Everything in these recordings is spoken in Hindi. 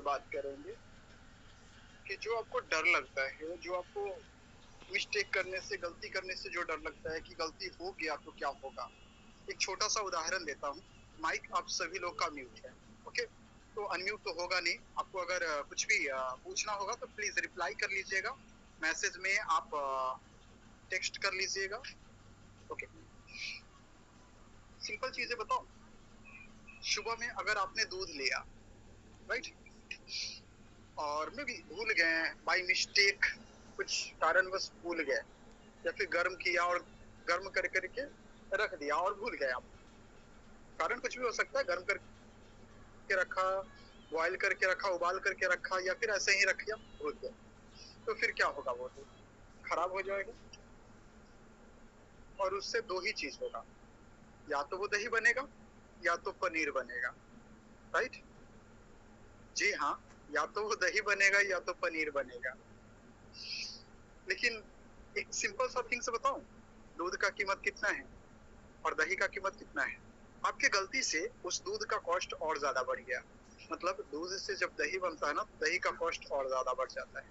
बात करेंगे कि जो आपको डर लगता है, जो आपको मिस्टेक करने से, गलती करने से जो डर लगता है कि गलती हो गया तो क्या होगा। एक छोटा सा उदाहरण देता हूँ। माइक आप सभी लोग का म्यूट है, ओके? तो अनम्यूट तो होगा नहीं। आपको अगर कुछ भी पूछना होगा तो प्लीज रिप्लाई कर लीजिएगा, मैसेज में आप टेक्स्ट कर लीजिएगा, ओके? सिंपल चीजें बताओ। सुबह में अगर आपने दूध लिया, राइट, और मे भी भूल गए बाय मिस्टेक, कुछ कारणवश भूल गए, या फिर गर्म किया और गर्म कर करके रख दिया और भूल गए आप। कारण कुछ भी हो सकता है, गर्म करके रखा, बॉयल करके रखा, उबाल करके रखा, या फिर ऐसे ही रख दिया, भूल गया। तो फिर क्या होगा? वो दूध खराब हो जाएगा। और उससे दो ही चीज होगा, या तो वो दही बनेगा या तो पनीर बनेगा, राइट? जी हाँ, या तो वो दही बनेगा या तो पनीर बनेगा। लेकिन एक सिंपल सा थिंग से बताऊं, दूध का कीमत कितना है और दही का कीमत कितना है? आपके गलती से उस दूध का कॉस्ट और ज्यादा बढ़ गया। मतलब दूध से जब दही बनता है ना, दही का कॉस्ट और ज्यादा बढ़ जाता है।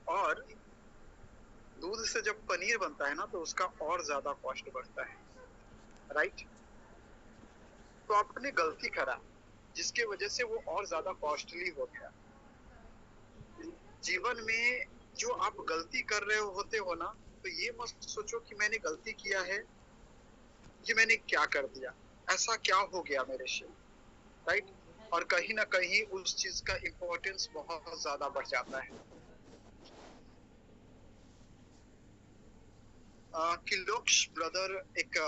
और दूध से जब पनीर बनता है ना, तो उसका और ज्यादा कॉस्ट बढ़ता है, राइट? तो आपने गलती करा जिसके वजह से वो और ज्यादा कॉस्टली हो गया। जीवन में जो आप गलती कर रहे होते हो ना, तो ये मत सोचो कि मैंने गलती किया है, कि मैंने क्या कर दिया, ऐसा क्या हो गया मेरे से, राइट? और कहीं ना कहीं उस चीज का इम्पोर्टेंस बहुत ज्यादा बढ़ जाता है। किलोक्स ब्रदर एक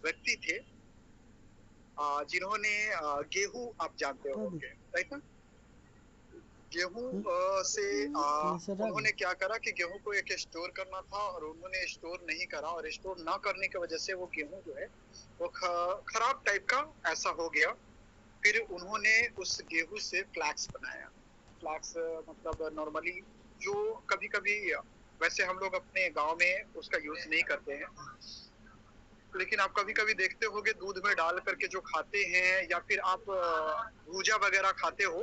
व्यक्ति थे, जिन्होंने गेहूं, आप जानते होंगे, राइट ना? गेहूं से उन्होंने क्या करा कि गेहूं को एक स्टोर करना था, और उन्होंने स्टोर नहीं करा, और स्टोर ना करने की वजह से वो गेहूं जो है वो खराब टाइप का ऐसा हो गया। फिर उन्होंने उस गेहूं से फ्लैक्स बनाया। फ्लैक्स मतलब नॉर्मली जो कभी कभी, वैसे हम लोग अपने गांव में उसका यूज नहीं करते हैं, लेकिन आप कभी कभी देखते होगे दूध में डाल करके जो खाते हैं, या फिर आप भूजा वगैरह खाते हो,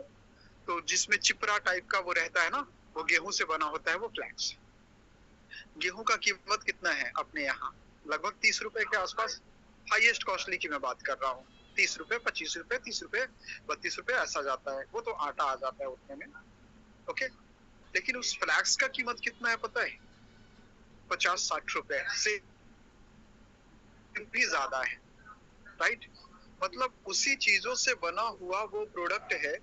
तो जिसमें चिपरा टाइप का वो रहता है ना, वो गेहूं से बना होता है वो फ्लैक्स। गेहूं का कीमत कितना है अपने यहाँ? लगभग 30 रुपए के आसपास। हाईएस्ट कॉस्टली की मैं बात कर रहा हूँ। 30 रुपए, 25 रुपए, 30 रुपए, 32 रुपए ऐसा जाता है। वो तो आटा आ जाता है उतने में, ओके? लेकिन उस फ्लैक्स का कीमत कितना है पता है? 50-60 रुपए से भी ज्यादा है, राइट? मतलब उसी चीजों से बना हुआ वो प्रोडक्ट है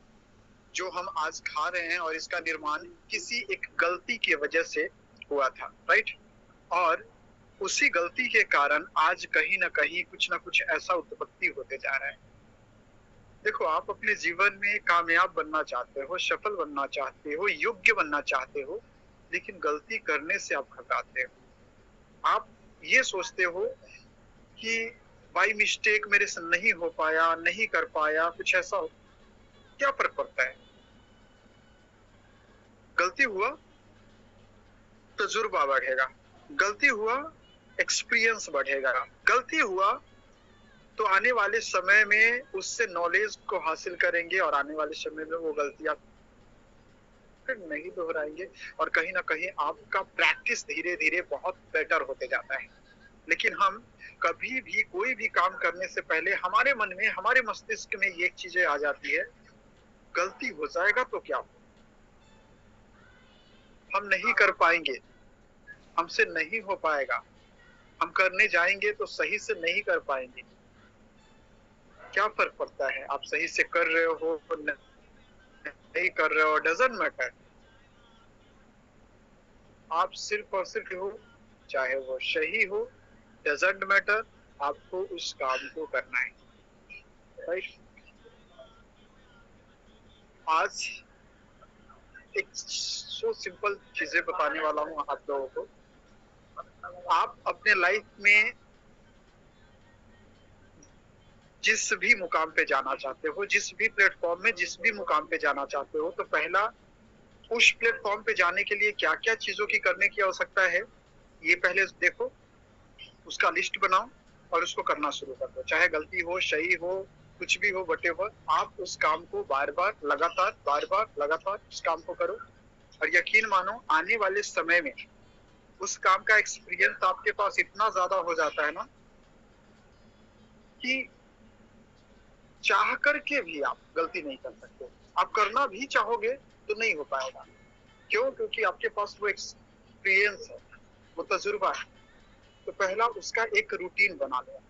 जो हम आज खा रहे हैं, और इसका निर्माण किसी एक गलती की वजह से हुआ था, राइट? और उसी गलती के कारण आज कहीं ना कहीं कुछ ना कुछ ऐसा उत्पत्ति होते जा रहा है। देखो, आप अपने जीवन में कामयाब बनना चाहते हो, सफल बनना चाहते हो, योग्य बनना चाहते हो, लेकिन गलती करने से आप घबराते हो। आप ये सोचते हो कि बाई मिस्टेक मेरे से नहीं हो पाया, नहीं कर पाया, कुछ ऐसा हो। क्या फर्क पड़ता है? गलती हुआ, तजुर्बा बढ़ेगा। गलती हुआ, एक्सपीरियंस बढ़ेगा। गलती हुआ तो आने वाले समय में उससे नॉलेज को हासिल करेंगे, और आने वाले समय में वो गलतियां फिर नहीं दोहराएंगे, और कहीं ना कहीं आपका प्रैक्टिस धीरे धीरे बहुत बेटर होते जाता है। लेकिन हम कभी भी कोई भी काम करने से पहले हमारे मन में, हमारे मस्तिष्क में ये चीजें आ जाती है, गलती हो जाएगा तो क्या हो, हम नहीं कर पाएंगे, हमसे नहीं हो पाएगा, हम करने जाएंगे तो सही से नहीं कर पाएंगे। क्या फर्क पड़ता है आप सही से कर रहे हो नहीं कर रहे हो, डजंट मैटर। आप सिर्फ और सिर्फ हो, चाहे वो सही हो, डजंट मैटर, आपको उस काम को करना है, राइट? आज एक सो सिंपल चीजें बताने वाला हूँ आप लोगों को। आप अपने लाइफ में जिस भी मुकाम पे जाना चाहते हो, जिस भी प्लेटफॉर्म में जिस भी मुकाम पे जाना चाहते हो, तो पहला उस प्लेटफॉर्म पे जाने के लिए क्या क्या चीजों की करने की आवश्यकता है, ये पहले देखो, उसका लिस्ट बनाओ और उसको करना शुरू कर दो। चाहे गलती हो, सही हो, कुछ भी हो whatever, आप उस काम को बार बार लगातार उस काम को करो और यकीन मानो आने वाले समय में उस काम का एक्सपीरियंस आपके पास इतना ज्यादा हो जाता है ना कि चाह करके भी आप गलती नहीं कर सकते। आप करना भी चाहोगे तो नहीं हो पाएगा। क्यों? क्योंकि आपके पास वो एक्सपीरियंस है, वो तजुर्बा है। तो पहला उसका एक रूटीन बना लो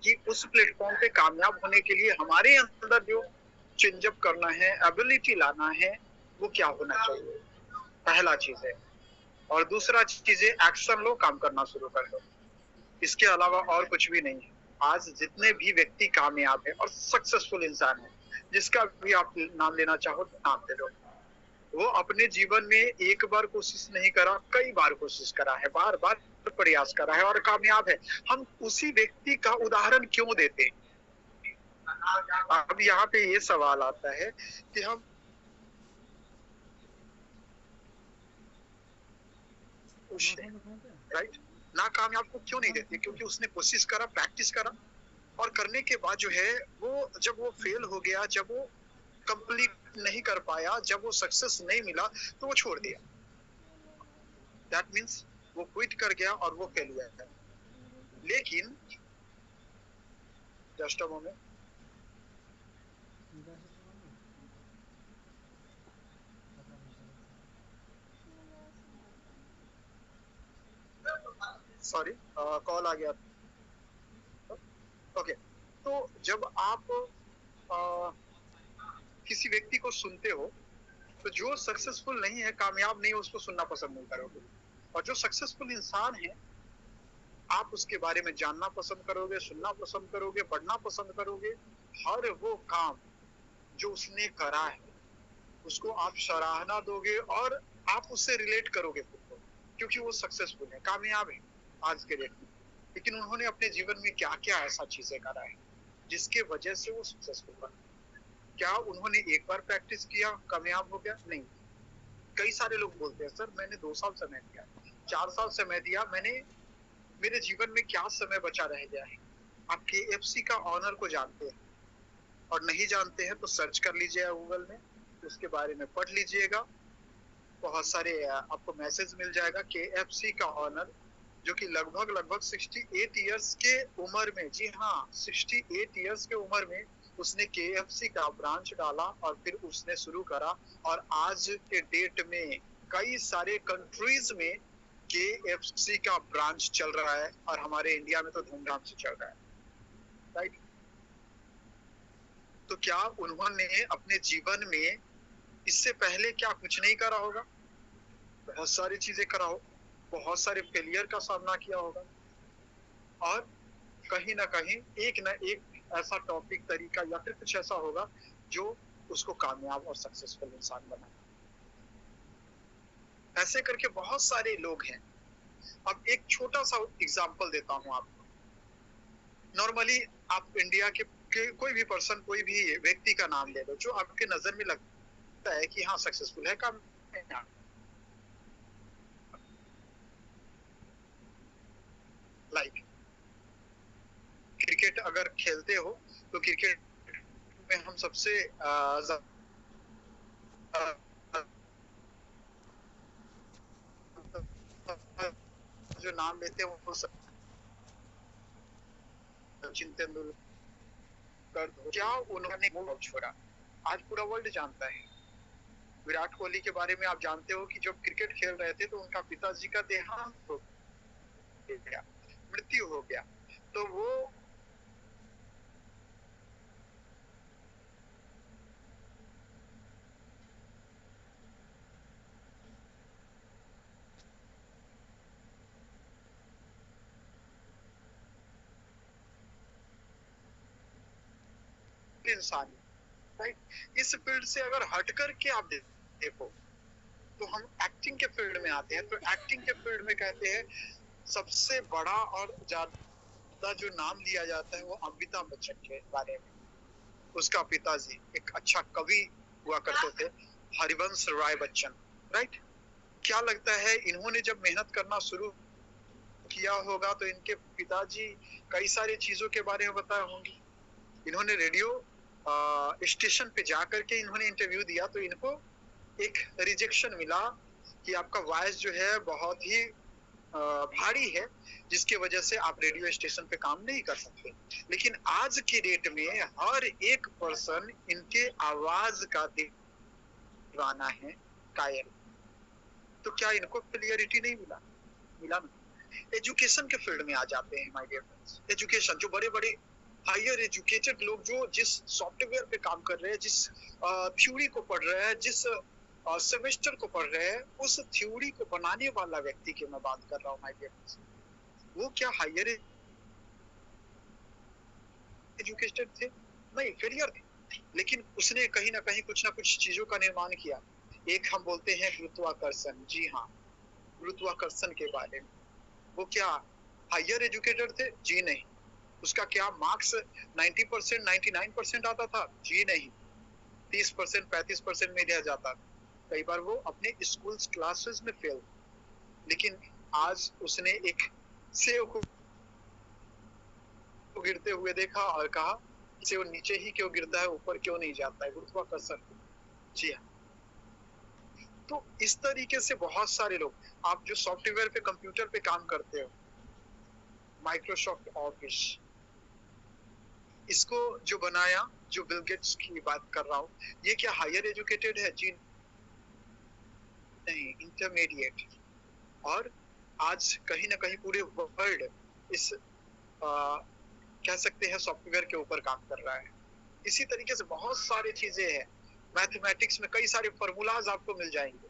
कि उस प्लेटफॉर्म पे कामयाब होने के लिए हमारे अंदर जो चेंजअप करना है, एबिलिटी लाना है, वो क्या होना चाहिए, पहला चीज है। और दूसरा चीज है एक्शन लो, काम करना शुरू कर दो। इसके अलावा और कुछ भी नहीं है। आज जितने भी व्यक्ति कामयाब है और सक्सेसफुल इंसान है, जिसका भी आप नाम लेना चाहो तो नाम ले लो, वो अपने जीवन में एक बार कोशिश नहीं करा, कई बार कोशिश करा है, बार बार प्रयास करा है और कामयाब है। हम उसी व्यक्ति का उदाहरण क्यों देते? अब यहाँ पे ये सवाल आता है कि हम राइट ना कामयाब को क्यों नहीं देते? क्योंकि उसने कोशिश करा, प्रैक्टिस करा और करने के बाद जो है वो जब वो फेल हो गया, जब वो कंप्लीट नहीं कर पाया, जब वो सक्सेस नहीं मिला तो वो छोड़ दिया। दैट मीन्स वो क्विट कर गया और वो फेलियर है। लेकिन just a moment, sorry call आ गया। ओके, तो जब आप किसी व्यक्ति को सुनते हो तो जो सक्सेसफुल नहीं है, कामयाब नहीं है, उसको सुनना पसंद नहीं करोगे। और जो सक्सेसफुल इंसान है, आप उसके बारे में जानना पसंद करोगे, सुनना पसंद करोगे, पढ़ना पसंद करोगे। हर वो काम जो उसने करा है उसको आप सराहना दोगे और आप उससे रिलेट करोगे खुद को, क्योंकि वो सक्सेसफुल है, कामयाब है आज के डेट में। लेकिन उन्होंने अपने जीवन में क्या क्या ऐसा चीजें करा है जिसके वजह से वो सक्सेसफुल बना? क्या उन्होंने एक बार प्रैक्टिस किया, कामयाब हो गया? नहीं। कई सारे लोग बोलते हैं सर मैंने 2 साल समय दिया, 4 साल समय दिया, मैंने मेरे जीवन में क्या समय बचा रह गया है। आप KFC का ऑनर को जानते हैं और नहीं जानते हैं तो सर्च कर लीजिए गूगल में, उसके बारे में पढ़ लीजिएगा। बहुत सारे आपको मैसेज मिल जाएगा। KFC का ऑनर जो कि लगभग 68 इयर्स के उम्र में, जी हाँ 68 इयर्स के उम्र में उसने KFC का ब्रांच डाला और फिर उसने शुरू करा और आज के डेट में कई सारे कंट्रीज में KFC का ब्रांच चल रहा है और हमारे इंडिया में तो धूमधाम से चल रहा है, राइट। तो क्या उन्होंने अपने जीवन में इससे पहले क्या कुछ नहीं करा होगा? बहुत सारी चीजें करा हो, बहुत सारे फेलियर का सामना किया होगा और कहीं ना कहीं एक ना एक ऐसा टॉपिक, तरीका या फिर कुछ ऐसा होगा जो उसको कामयाब और सक्सेसफुल इंसान बना। ऐसे करके बहुत सारे लोग हैं। अब एक छोटा सा एग्जांपल देता हूं आपको। नॉर्मली आप इंडिया के कोई भी पर्सन, कोई भी व्यक्ति का नाम ले लो जो आपके नजर में लगता है कि हाँ सक्सेसफुल है, कामयाब। लाइक क्रिकेट अगर खेलते हो तो क्रिकेट में हम सबसे जो नाम लेते हैं वो सचिन तेंदुलकर। क्या उन्होंने छोड़ा? आज पूरा वर्ल्ड जानता है। विराट कोहली के बारे में आप जानते हो कि जब क्रिकेट खेल रहे थे तो उनका पिताजी का देहांत हो गया, मृत्यु हो गया। तो वो इंसान, राइट। इस फील्ड से अगर हट करके आप देखो तो हम एक्टिंग के फील्ड में आते हैं। तो एक्टिंग के फील्ड में कहते हैं सबसे बड़ा और ज्यादा जो नाम लिया जाता है वो अमिताभ बच्चन के बारे में। उसका पिताजी एक अच्छा कवि हुआ करते थे, हरिवंश राय बच्चन, राइट। क्या लगता है इन्होंने जब मेहनत करना शुरू किया होगा तो इनके पिताजी कई सारी चीजों के बारे में बताए होंगे, इन्होंने रेडियो स्टेशन पे जाकर के इन्होंने इंटरव्यू दिया, तो इनको एक रिजेक्शन मिला कि आपका वॉइस जो है बहुत ही भारी है, जिसकी वजह से आप रेडियो स्टेशन पे काम नहीं कर सकते। लेकिन आज की डेट में हर एक पर्सन इनके आवाज का दीवाना है, कायल। तो क्या इनको क्लियरिटी नहीं मिला? मिला ना। एजुकेशन के फील्ड में आ जाते हैं माय डियर फ्रेंड्स। एजुकेशन, जो बड़े-बड़े हायर एजुकेटेड लोग जो जिस सॉफ्टवेयर पे काम कर रहे हैं, जिस थ्योरी को पढ़ रहे हैं, जिस सेमेस्टर को पढ़ रहे हैं, उस थ्योरी को बनाने वाला व्यक्ति की मैं बात कर रहा हूँ माय डियर फ्रेंड्स। वो क्या हायर एजुकेटेड थे? नहीं, फेलियर थे। लेकिन उसने कहीं ना कहीं कुछ ना कुछ चीजों का निर्माण किया। एक हम बोलते हैं गुरुत्वाकर्षण। जी हाँ, गुरुत्वाकर्षण के बारे में। वो क्या हायर एजुकेटेड थे? जी नहीं। उसका क्या मार्क्स 90%, 99% आता था? जी नहीं। 30%, 35% में रह जाता। कई बार वो अपने स्कूल क्लासेस में फेल। लेकिन आज उसने एक सेव को गिरते हुए देखा और कहा, सेव नीचे ही क्यों गिरता है, ऊपर क्यों नहीं जाता है? गुरुत्वाकर्षण। जी हाँ। तो इस तरीके से बहुत सारे लोग, आप जो सॉफ्टवेयर पे, कंप्यूटर पे काम करते हो, माइक्रोसॉफ्ट ऑफिस, इसको जो बनाया, जो बिल गेट्स की बात कर रहा हूँ, ये क्या हायर एजुकेटेड है? जी नहीं, इंटरमीडिएट। और आज कहीं ना कहीं पूरे वर्ल्ड इस कह सकते हैं सॉफ्टवेयर के ऊपर काम कर रहा है। इसी तरीके से बहुत सारी चीजें हैं। मैथमेटिक्स में कई सारे फॉर्मूलाज आपको मिल जाएंगे,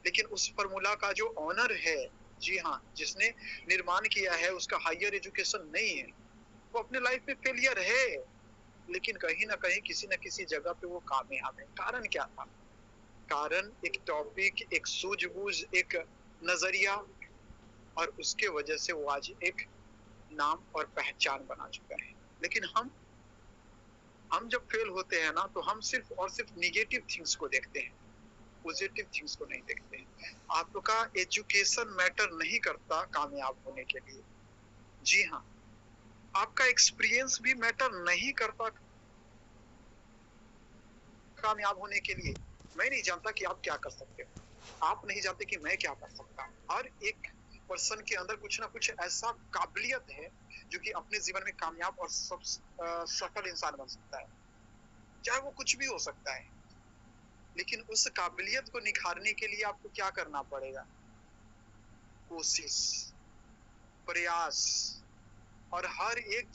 लेकिन उस फॉर्मूला का जो ऑनर है, जी हाँ, जिसने निर्माण किया है, उसका हायर एजुकेशन नहीं है, वो अपने लाइफ में फेलियर है। लेकिन कहीं ना कहीं किसी न किसी जगह पे वो कामयाब है। कारण क्या था? कारण एक टॉपिक, एक सूझबूझ, एक नजरिया, और उसके वजह से वो आज एक नाम और पहचान बना चुका है। लेकिन हम जब फेल होते हैं ना, तो हम सिर्फ और सिर्फ निगेटिव थिंग्स को देखते हैं, पॉजिटिव थिंग्स को नहीं देखते हैं। आपका एजुकेशन मैटर नहीं करता कामयाब होने के लिए। जी हाँ, आपका एक्सपीरियंस भी मैटर नहीं करता कामयाब होने के लिए। मैं नहीं जानता कि आप क्या कर सकते हो, आप नहीं जानते कि मैं क्या कर सकता हूँ। हर एक पर्सन के अंदर कुछ ना कुछ ऐसा काबिलियत है जो कि अपने जीवन में कामयाब और सफल इंसान बन सकता है, चाहे वो कुछ भी हो सकता है। लेकिन उस काबिलियत को निखारने के लिए आपको क्या करना पड़ेगा? कोशिश, प्रयास, और हर एक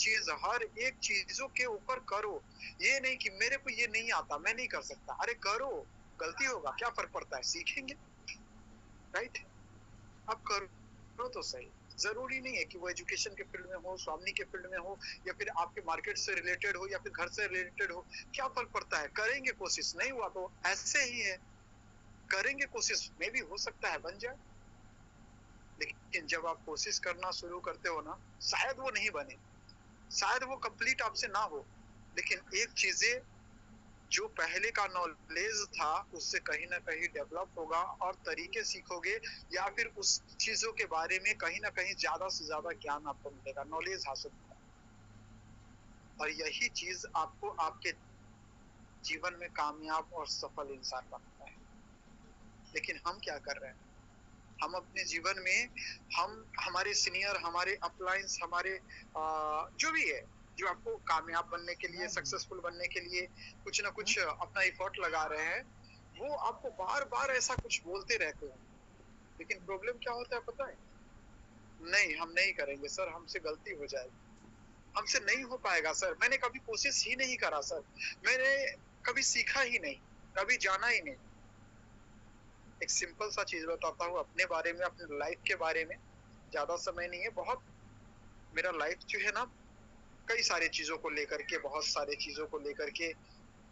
चीजों के ऊपर करो। ये नहीं कि मेरे को ये नहीं आता, मैं नहीं कर सकता। अरे करो, गलती होगा, क्या फर्क पड़ता है, सीखेंगे, राइट? अब करो तो सही। जरूरी नहीं है कि वो एजुकेशन के फील्ड में हो, स्वामी के फील्ड में हो, या फिर आपके मार्केट से रिलेटेड हो, या फिर घर से रिलेटेड हो। क्या फर्क पड़ता है? करेंगे कोशिश, नहीं हुआ तो ऐसे ही है, करेंगे कोशिश, में भी हो सकता है बन जाए। लेकिन जब आप कोशिश करना शुरू करते हो ना, शायद वो नहीं बने, शायद वो कंप्लीट आपसे ना हो, लेकिन एक चीजें जो पहले का नॉलेज था उससे कहीं ना कहीं डेवलप होगा, और तरीके सीखोगे, या फिर उस चीजों के बारे में कहीं ना कहीं ज्यादा से ज्यादा ज्ञान आपको मिलेगा, नॉलेज हासिल होगा। और यही चीज आपको आपके जीवन में कामयाब और सफल इंसान बनाता है। लेकिन हम क्या कर रहे हैं? हम अपने जीवन में, हम हमारे सीनियर, हमारे अपलाइंस, हमारे जो भी है, जो आपको कामयाब बनने के लिए, सक्सेसफुल बनने के लिए कुछ ना कुछ अपना एफर्ट लगा रहे हैं, वो आपको बार बार ऐसा कुछ बोलते रहते हैं। लेकिन प्रॉब्लम क्या होता है पता है? नहीं, हम नहीं करेंगे सर, हमसे गलती हो जाएगी, हमसे नहीं हो पाएगा सर, मैंने कभी कोशिश ही नहीं करा सर, मैंने कभी सीखा ही नहीं, कभी जाना ही नहीं। एक सिंपल सा चीज बताता हूँ अपने बारे में, अपने लाइफ के बारे में। ज्यादा समय नहीं है, बहुत मेरा लाइफ जो है ना, कई सारी चीजों को लेकर के, बहुत सारी चीजों को लेकर के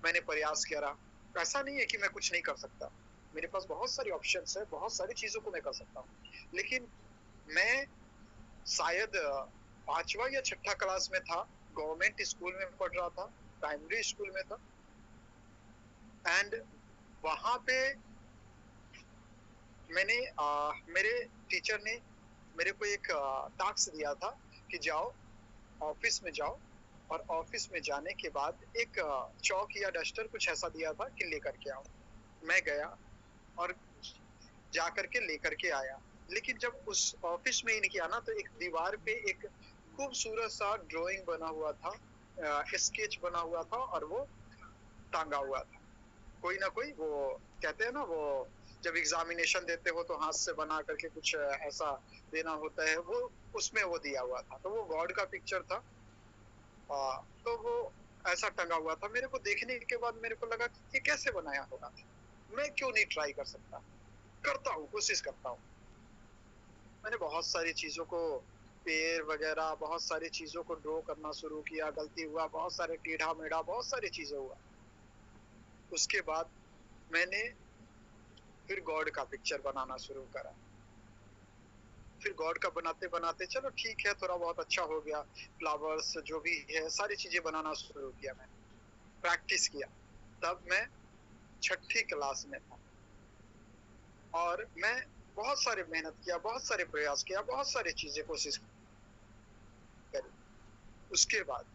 मैंने प्रयास किया। ऐसा नहीं है कि मैं कुछ नहीं कर सकता, मेरे पास बहुत सारी ऑप्शंस है, बहुत सारी चीजों को मैं कर सकता हूँ। लेकिन मैं शायद 5वां या 6ठा क्लास में था, गवर्नमेंट स्कूल में पढ़ रहा था, प्राइमरी स्कूल में था। एंड वहां पे मैंने मेरे टीचर ने मेरे को एक टास्क दिया था कि जाओ, ऑफिस में जाओ और ऑफिस में जाने के बाद एक चौक या डस्टर कुछ ऐसा दिया था कि लेकर के आओ। मैं गया और जा करके लेकर के आया। लेकिन जब उस ऑफिस में इनके आना तो एक दीवार पे एक खूबसूरत सा ड्राइंग बना हुआ था, स्केच बना हुआ था और वो टांगा हुआ था। कोई ना कोई वो कहते हैं ना, वो जब एग्जामिनेशन देते हो तो हाथ से बना करके कुछ ऐसा देना होता है, वो उसमें वो दिया हुआ था। तो वो गॉड का पिक्चर था। तो वो ऐसा टंगा हुआ था। मेरे को देखने के बाद मेरे को लगा कि ये कैसे बनाया होगा, मैं क्यों नहीं ट्राई कर सकता। करता हूँ, कोशिश करता हूँ। मैंने बहुत सारी चीजों को, पेड़ वगैरह बहुत सारी चीजों को ड्रॉ करना शुरू किया, गलती हुआ, बहुत सारे टेढ़ा मेढ़ा बहुत सारी चीजें हुआ। उसके बाद मैंने फिर गॉड का पिक्चर बनाना शुरू करा। फिर गॉड का बनाते बनाते चलो ठीक है, थोड़ा बहुत अच्छा हो गया। फ्लावर्स जो भी है सारी चीजें बनाना शुरू किया, मैंने प्रैक्टिस किया। तब मैं 6ठी क्लास में था और मैं बहुत सारे मेहनत किया, बहुत सारे प्रयास किया, बहुत सारी चीजें कोशिश करी। उसके बाद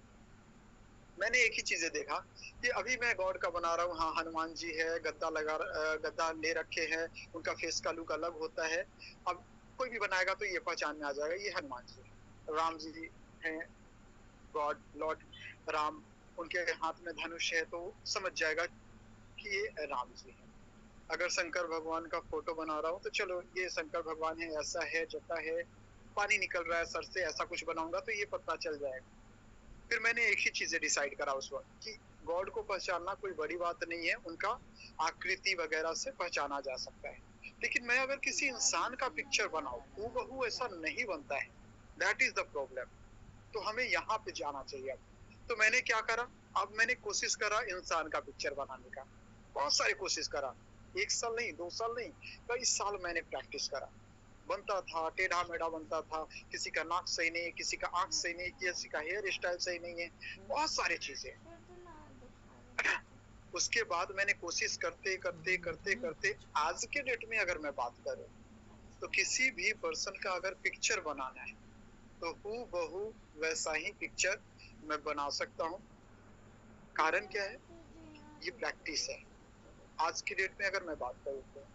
मैंने एक ही चीजें देखा कि अभी मैं गॉड का बना रहा हूँ। हाँ, हनुमान जी है, गद्दा ले रखे हैं, उनका फेस का लुक अलग होता है। अब कोई भी बनाएगा तो ये पहचान में आ जाएगा ये हनुमान जी है। राम जी हैं, गॉड लॉर्ड राम, उनके हाथ में धनुष है तो समझ जाएगा कि ये राम जी है। अगर शंकर भगवान का फोटो बना रहा हूँ तो चलो ये शंकर भगवान है, ऐसा है, जटा है, पानी निकल रहा है सर से, ऐसा कुछ बनाऊंगा तो ये पता चल जाएगा। फिर मैंने एक ही चीजें डिसाइड करा उस वक्त कि गॉड को पहचानना कोई बड़ी बात नहीं है, उनका आकृति वगैरह से पहचाना जा सकता है। लेकिन मैं अगर किसी इंसान का पिक्चर बनाऊं, हूबहू ऐसा नहीं बनता है। That is the problem. तो हमें यहाँ पे जाना चाहिए। तो मैंने क्या करा, अब मैंने कोशिश करा इंसान का पिक्चर बनाने का। बहुत सारी कोशिश करा, 1 साल नहीं, 2 साल नहीं, कई साल मैंने प्रैक्टिस करा। बनता था, टेढ़ा मेढ़ा बनता था, किसी का नाक सही नहीं है, किसी का आंख सही नहीं, किसी का हेयर स्टाइल सही नहीं है, बहुत सारी चीजें। उसके बाद मैंने कोशिश करते करते करते करते आज के डेट में अगर मैं बात करूं तो किसी भी पर्सन का अगर पिक्चर बनाना है तो हूबहू वैसा ही पिक्चर मैं बना सकता हूँ। कारण क्या है, ये प्रैक्टिस है। आज की डेट में अगर मैं बात करूँ तो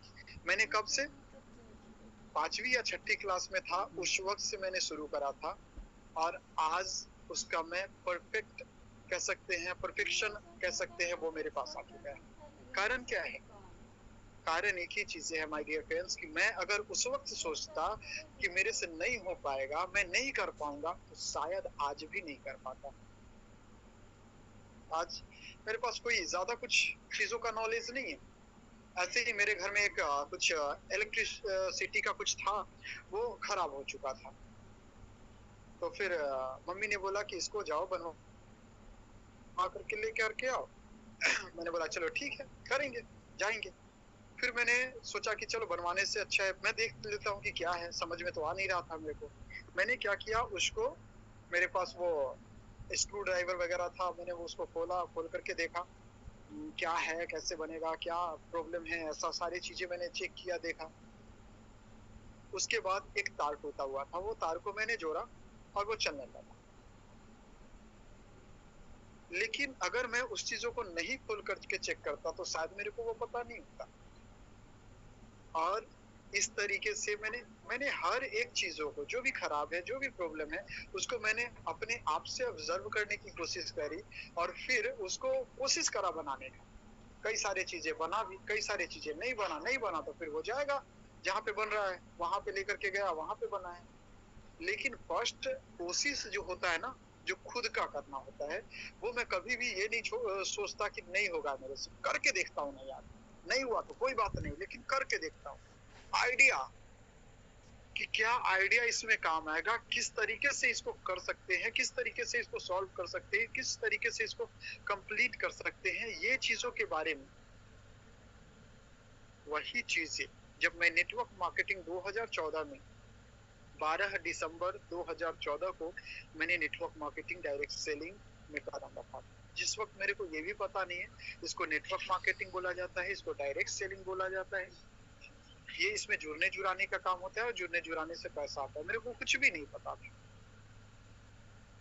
मैंने कब से 5वीं या 6ठी क्लास में था उस वक्त से मैंने शुरू करा था और आज उसका मैं परफेक्ट कह सकते हैं, परफेक्शन कह सकते हैं, वो मेरे पास आ चुका है। कारण क्या है, कारण एक ही चीज है माय डियर फ्रेंड्स कि मैं अगर उस वक्त सोचता कि मेरे से नहीं हो पाएगा, मैं नहीं कर पाऊंगा, तो शायद आज भी नहीं कर पाता। आज मेरे पास कोई ज्यादा कुछ चीजों का नॉलेज नहीं है। ऐसे ही मेरे घर में एक कुछ इलेक्ट्रिसिटी का कुछ था, वो खराब हो चुका था। तो फिर मम्मी ने बोला कि इसको जाओ बनवा करके लेके करके आओ। मैंने बोला चलो ठीक है, करेंगे, जाएंगे। फिर मैंने सोचा कि चलो बनवाने से अच्छा है मैं देख लेता हूँ कि क्या है, समझ में तो आ नहीं रहा था मेरे को। मैंने क्या किया, उसको मेरे पास वो स्क्रू ड्राइवर वगैरह था, मैंने वो उसको खोला, खोल करके देखा क्या है, कैसे बनेगा, क्या प्रॉब्लम है, ऐसा सारी चीजें मैंने चेक किया, देखा। उसके बाद एक तार टूटा हुआ था, वो तार को मैंने जोड़ा और वो चलने लगा। लेकिन अगर मैं उस चीजों को नहीं खोल करके चेक करता तो शायद मेरे को वो पता नहीं होता। और इस तरीके से मैंने मैंने हर एक चीजों को, जो भी खराब है, जो भी प्रॉब्लम है, उसको मैंने अपने आप से ऑब्जर्व करने की कोशिश करी और फिर उसको कोशिश करा बनाने का। कई सारी चीजें बना भी, कई सारी चीजें नहीं बना तो फिर हो जाएगा, जहाँ पे बन रहा है वहां पे लेकर के गया, वहां पे बना है। लेकिन फर्स्ट कोशिश जो होता है ना, जो खुद का करना होता है, वो मैं कभी भी ये नहीं सोचता कि नहीं होगा मेरे से, करके देखता हूँ ना यार। नहीं हुआ तो कोई बात नहीं, लेकिन करके देखता हूँ। आइडिया कि क्या आइडिया इसमें काम आएगा, किस तरीके से इसको कर सकते हैं, किस तरीके से इसको सॉल्व कर सकते हैं, किस तरीके से इसको कंप्लीट कर सकते हैं, ये चीजों के बारे में। वही चीजें जब मैं नेटवर्क मार्केटिंग 2014 में 12 दिसंबर 2014 को मैंने नेटवर्क मार्केटिंग डायरेक्ट सेलिंग में कदम रखा। जिस वक्त मेरे को ये भी पता नहीं है इसको नेटवर्क मार्केटिंग बोला जाता है, इसको डायरेक्ट सेलिंग बोला जाता है, ये इसमें जुड़ने जुड़ाने का काम होता है और जुड़ने जुड़ाने से पैसा आता है, मेरे को कुछ भी नहीं पता था।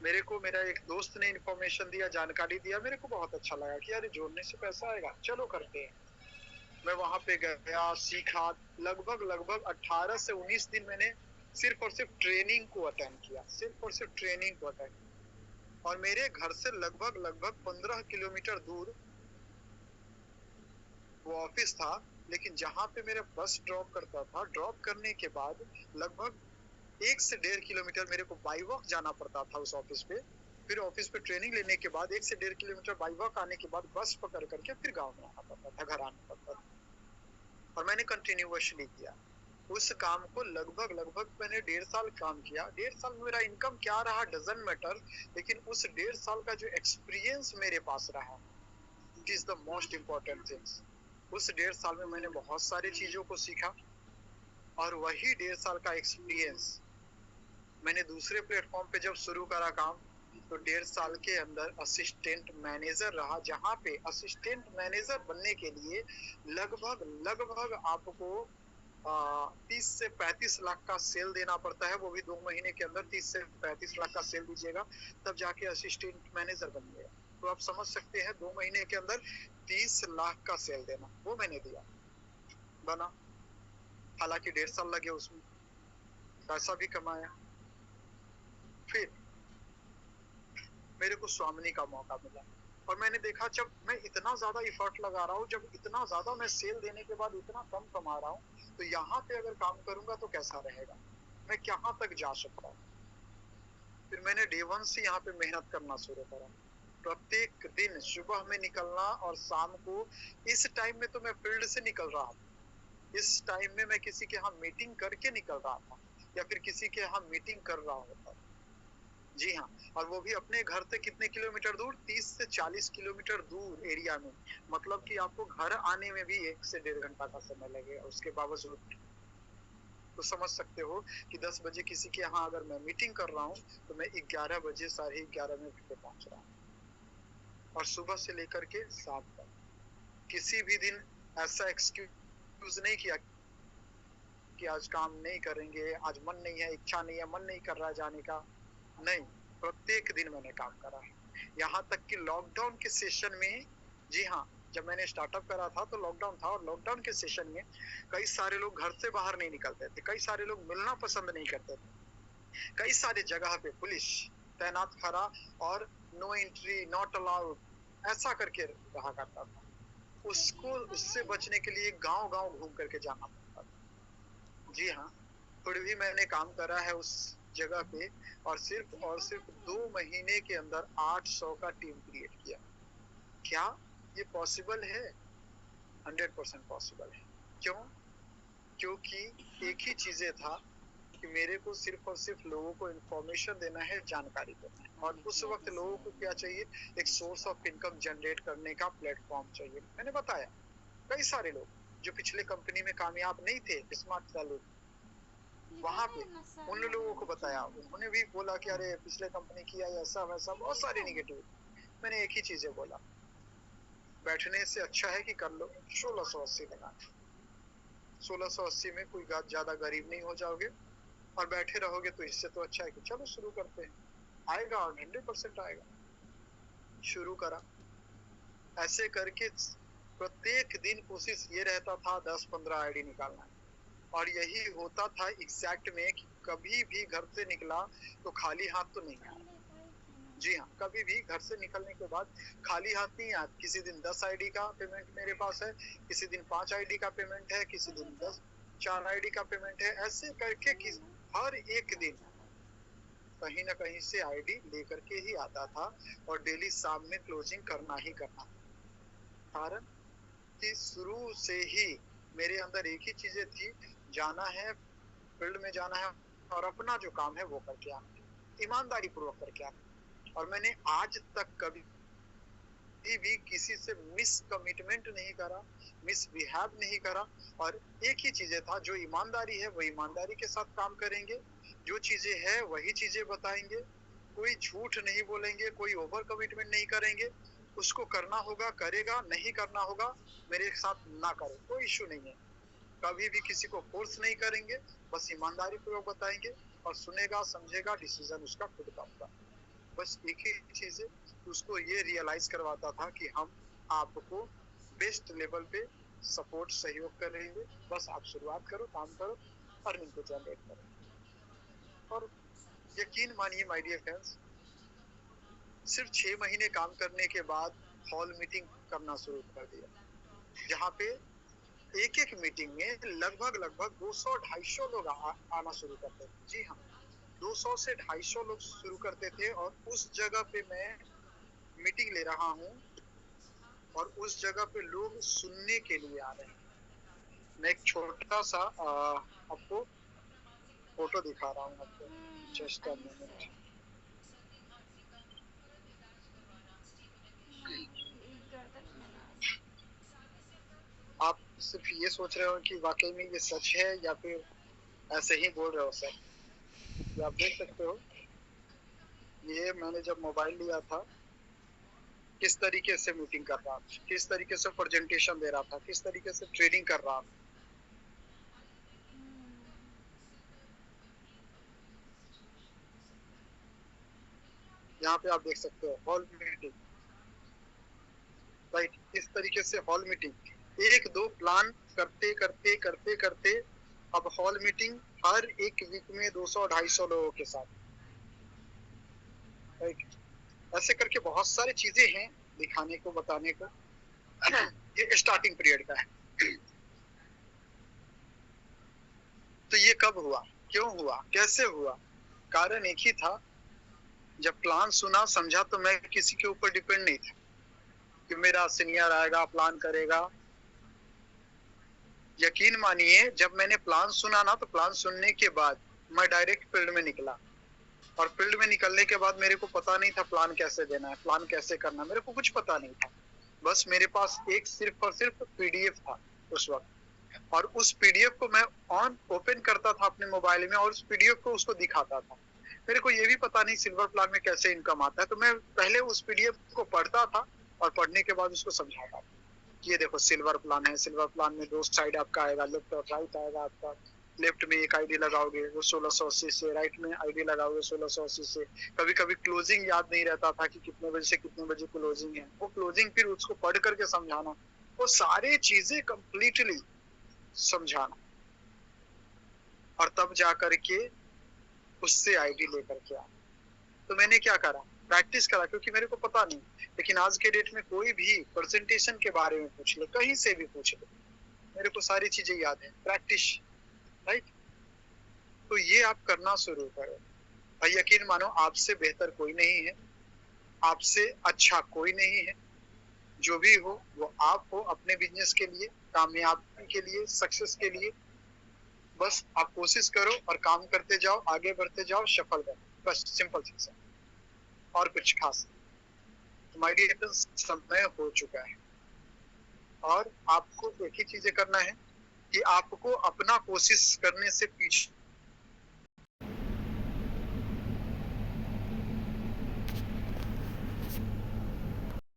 मेरे को मेरा एक दोस्त ने इन्फॉर्मेशन दिया, जानकारी दिया, मेरे को बहुत अच्छा लगा कि यार जोड़ने से पैसा आएगा, चलो करते हैं। मैं वहां पे गया, सीखा। लगभग 18 से 19 दिन मैंने सिर्फ और सिर्फ ट्रेनिंग को अटेंड किया, सिर्फ और सिर्फ ट्रेनिंग को अटेंड। और मेरे घर से लगभग 15 किलोमीटर दूर वो ऑफिस था, लेकिन जहाँ पे मेरा बस ड्रॉप करता था, ड्रॉप करने के बाद लगभग 1 से 1.5 किलोमीटर मेरे को बाई वॉक जाना पड़ता था उस ऑफिस पे। फिर ऑफिस पे ट्रेनिंग लेने के बाद 1 से 1.5 किलोमीटर बाई वॉक आने के बाद बस पकड़ करके फिर गाँव में आना पड़ता था, घर आना पड़ता था। और मैंने कंटिन्यूअसली किया उस काम को। लगभग मैंने 1.5 साल काम किया। 1.5 साल में मेरा इनकम क्या रहा डजंट मैटर, लेकिन उस 1.5 साल का जो एक्सपीरियंस मेरे पास रहा, it is the most important things. उस 1.5 साल में मैंने बहुत सारी चीजों को सीखा, और वही 1.5 साल का एक्सपीरियंस मैंने दूसरे प्लेटफॉर्म पे जब शुरू करा काम, तो 1.5 साल के अंदर असिस्टेंट मैनेजर रहा, जहाँ पे असिस्टेंट मैनेजर बनने के लिए लगभग आपको 30 से 35 लाख का सेल देना पड़ता है। वो भी 2 महीने के अंदर 30 से 35 लाख का सेल दीजिएगा, तब जाके असिस्टेंट मैनेजर बनिएगा। तो आप समझ सकते हैं 2 महीने के अंदर 30 लाख का सेल देना, वो मैंने दिया, बना। हालांकि 1.5 साल लगे उसमें, पैसा भी कमाया। फिर मेरे को स्वामिनी का मौका मिला, और मैंने देखा जब मैं इतना ज्यादा इफर्ट लगा रहा हूँ, जब इतना ज्यादा मैं सेल देने के बाद इतना कम कमा रहा हूँ, तो यहाँ पे अगर काम करूंगा तो कैसा रहेगा, मैं कहाँ तक जा सकता हूँ। फिर मैंने डे 1 से यहाँ पे मेहनत करना शुरू करा। प्रत्येक दिन सुबह में निकलना और शाम को, इस टाइम में तो मैं फील्ड से निकल रहा था, इस टाइम में मैं किसी के यहाँ मीटिंग करके निकल रहा था, या फिर किसी के यहाँ मीटिंग कर रहा होता। जी हाँ, और वो भी अपने घर से कितने किलोमीटर दूर, 30 से 40 किलोमीटर दूर एरिया में। मतलब कि आपको घर आने में भी 1 से 1.5 घंटा का समय लगेगा। उसके बावजूद तो समझ सकते हो कि 10 बजे किसी के यहाँ अगर मैं मीटिंग कर रहा हूँ, तो मैं 11 बजे 11:30 में घर पे पहुंच रहा हूँ। और सुबह से लेकर के 7 तक किसी भी दिन ऐसा एक्सक्यूज नहीं किया कि आज काम नहीं करेंगे, आज मन नहीं है, इच्छा नहीं है, मन नहीं कर रहा जाने का। नहीं, प्रत्येक दिन मैंने काम करा है। यहाँ तक कि लॉकडाउन के सेशन में, जी हाँ, जब मैंने स्टार्टअप करा था तो लॉकडाउन था, और लॉकडाउन के सेशन में कई सारे लोग घर से बाहर नहीं निकलते थे, कई सारे लोग मिलना पसंद नहीं करते थे, कई सारे जगह पे पुलिस तैनात खड़ा और नो एंट्री, नॉट अलाउड, ऐसा करके रहा करता था। उसको, उससे बचने के लिए गांव-गांव घूम करके जाना पड़ता था। जी हाँ, फिर भी मैंने काम करा है उस जगह पे, और सिर्फ 2 महीने के अंदर 800 का टीम क्रिएट किया। क्या ये पॉसिबल है? 100% पॉसिबल है। क्यों? क्योंकि एक ही चीजें था कि मेरे को सिर्फ और सिर्फ लोगों को इन्फॉर्मेशन देना है, जानकारी देना है, और उस वक्त लोगों को क्या चाहिए, एक सोर्स ऑफ इनकम जनरेट करने का प्लेटफॉर्म चाहिए। मैंने बताया कई सारे लोग जो पिछले कंपनी में कामयाब नहीं थे, स्मार्ट सैलूट, वहां पे उन लोगों को बताया, उन्होंने भी बोला कि अरे पिछले कंपनी किया ऐसा वैसा, बहुत सारे निगेटिव। मैंने एक ही चीजें बोला, बैठने से अच्छा है कि कर लो। 1680 लगा, 1680 में कोई ज्यादा गरीब नहीं हो जाओगे, और बैठे रहोगे तो इससे तो अच्छा है कि चलो शुरू करते हैं। आएगा, और 100% आएगा। शुरू करा, ऐसे करके प्रत्येक दिन कोशिश ये रहता था 10-15 आईडी निकालना है, और यही होता था एग्जैक्ट में कि कभी भी घर से निकला तो खाली हाथ तो नहीं आया। जी हाँ, कभी भी घर से निकलने के बाद खाली हाथ नहीं आया। किसी दिन 10 आईडी का पेमेंट मेरे पास है, किसी दिन 5 आईडी का पेमेंट है, किसी दिन 4 आईडी का पेमेंट है, ऐसे करके हर एक दिन कहीं ना कहीं से आईडी लेकर के ही आता था, और डेली शाम में क्लोजिंग करना ही करना। कारण कि शुरू से ही मेरे अंदर एक ही चीजें थी, जाना है, फील्ड में जाना है, और अपना जो काम है वो करके आना है, ईमानदारी पूर्वक करके आना है। और मैंने आज तक कभी भी किसी से मिस कमिटमेंट नहीं करा, मिस बिहेव नहीं करा, और एक ही चीजें था, जो ईमानदारी है वो ईमानदारी के साथ काम करेंगे, जो चीजें है वही चीजें बताएंगे, कोई झूठ नहीं बोलेंगे, कोई ओवर कमिटमेंट नहीं करेंगे। उसको करना होगा करेगा, नहीं करना होगा मेरे साथ ना करे, कोई इश्यू नहीं है। कभी भी किसी को फोर्स नहीं करेंगे, बस ईमानदारी पूर्वक बताएंगे, और सुनेगा समझेगा, डिसीजन उसका खुद का होगा। बस एक ही चीज है, उसको ये रियलाइज करवाता था कि हम आपको बेस्ट लेवल पे सपोर्ट सहयोग करेंगे, बस आप शुरुआत करो, काम करो, अर्निंग को जनरेट करो। और यकीन मानिए माय डियर फ्रेंड्स, सिर्फ 6 महीने काम करने के बाद हॉल मीटिंग करना शुरू कर दिया, जहाँ पे एक एक मीटिंग में लगभग 200-250 लोग आना शुरू करते थे। जी हाँ, 200 से 250 लोग शुरू करते थे, और उस जगह पे मैं मीटिंग ले रहा हूँ और उस जगह पे लोग सुनने के लिए आ रहे हैं। मैं एक छोटा सा आपको फोटो दिखा रहा हूँ आपको, जस्ट अ मिनट। आप सिर्फ ये सोच रहे हो कि वाकई में ये सच है या फिर ऐसे ही बोल रहे हो सर? ये आप देख सकते हो, ये मैंने जब मोबाइल लिया था किस तरीके से मीटिंग कर रहा था, किस तरीके से प्रेजेंटेशन दे रहा था, किस तरीके से ट्रेडिंग कर रहा था। यहाँ पे आप देख सकते हो हॉल मीटिंग, राइट? इस तरीके से हॉल मीटिंग, एक दो प्लान करते करते करते करते अब हॉल मीटिंग हर एक वीक में 200-250 लोगों के साथ, राइट? ऐसे करके बहुत सारी चीजें हैं दिखाने को, बताने को। ये स्टार्टिंग पीरियड का है। तो ये कब हुआ, क्यों हुआ, कैसे हुआ? कारण एक ही था, जब प्लान सुना समझा तो मैं किसी के ऊपर डिपेंड नहीं था कि मेरा सीनियर आएगा प्लान करेगा। यकीन मानिए, जब मैंने प्लान सुना ना, तो प्लान सुनने के बाद मैं डायरेक्ट फील्ड में निकला, और फील्ड में निकलने के बाद मेरे को पता नहीं था प्लान कैसे देना है, प्लान कैसे करना, मेरे को कुछ पता नहीं था। बस मेरे पास एक सिर्फ और सिर्फ पीडीएफ था उस वक्त, और उस पीडीएफ को मैं ऑन ओपन करता था अपने मोबाइल में, और उस पीडीएफ को उसको दिखाता था। मेरे को ये भी पता नहीं सिल्वर प्लान में कैसे इनकम आता है, तो मैं पहले उस पीडीएफ को पढ़ता था और पढ़ने के बाद उसको समझाता था। ये देखो सिल्वर प्लान है, सिल्वर प्लान में दो साइड आपका आएगा, लेफ्ट और राइट आएगा आपका। लेफ्ट में एक आईडी लगाओगे वो 1680 से, राइट में आईडी लगाओगे 1680 से। कभी कभी क्लोजिंग याद नहीं रहता था कि कितने बजे से कितने बजे क्लोजिंग है, वो क्लोजिंग फिर उसको पढ़ करके समझाना, वो सारी चीजें कंप्लीटली समझाना, और तब जा करके उससे आईडी लेकर के आना। तो मैंने क्या करा, प्रैक्टिस करा, क्योंकि मेरे को पता नहीं। लेकिन आज के डेट में कोई भी प्रेजेंटेशन के बारे में पूछ ले, कहीं से भी पूछ ले, मेरे को सारी चीजें याद है, प्रैक्टिस, राइट? तो ये आप करना शुरू करो, और यकीन मानो आपसे बेहतर कोई नहीं है, आपसे अच्छा कोई नहीं है। जो भी हो वो आप हो, अपने बिजनेस के लिए, कामयाबी के लिए, सक्सेस के लिए। बस आप कोशिश करो और काम करते जाओ, आगे बढ़ते जाओ, सफल बनो, बस सिंपल चीज है, और कुछ खास। माय डियर, समय हो चुका है, और आपको एक ही चीजें करना है कि आपको अपना कोशिश करने से पीछे